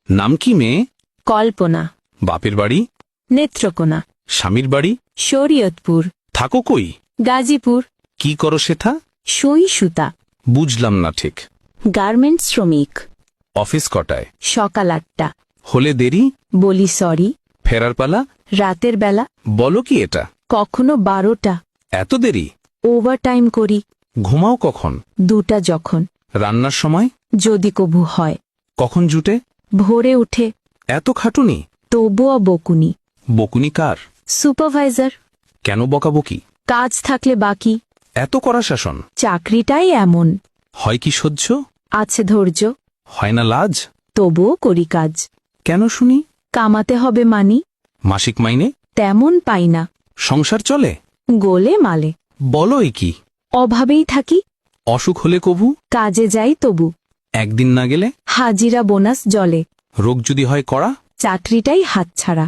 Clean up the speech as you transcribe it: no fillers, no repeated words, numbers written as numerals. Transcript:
নাম কি মেয়ে? কল্পনা। বাপের বাড়ি? নেত্রকোনা। স্বামীর বাড়ি? শরীয়তপুর। থাকো কই? গাজীপুর। কি করো সেথা? সুই সুতা। বুঝলাম না ঠিক। গার্মেন্টস শ্রমিক। অফিস কটায়? সকাল 8টা। হলে দেরি? বলি সরি। ফেরার পালা? রাতের বেলা। বলো কি এটা? কখনো 12টা। এত দেরি? ওভারটাইম করি। ঘুমাও কখন? 2টা যখন। রান্নার সময়? যদি কবু হয়। কখন জুটে? ভোরে উঠে। এত খাটুনি? তবুও বকুনি। বকুনি কার? সুপারভাইজার। কেন বকাবকি? কাজ থাকলে বাকি। এত কড়া শাসন? চাকরিটাই এমন। হয় কি সহ্য? আছে ধৈর্য। হয় না লাজ? তবুও করি কাজ। কেন শুনি? কামাতে হবে মানি। মাসিক মাইনে? তেমন পাই না। সংসার চলে? গোলে মালে। বলো এ কি? অভাবেই থাকি। অসুখ হলে কবু? কাজে যাই তবু। একদিন না গেলে? হাজিরা বোনাস জলে। রোগ যদি হয় কড়া? চাকরিটাই হাতছাড়া।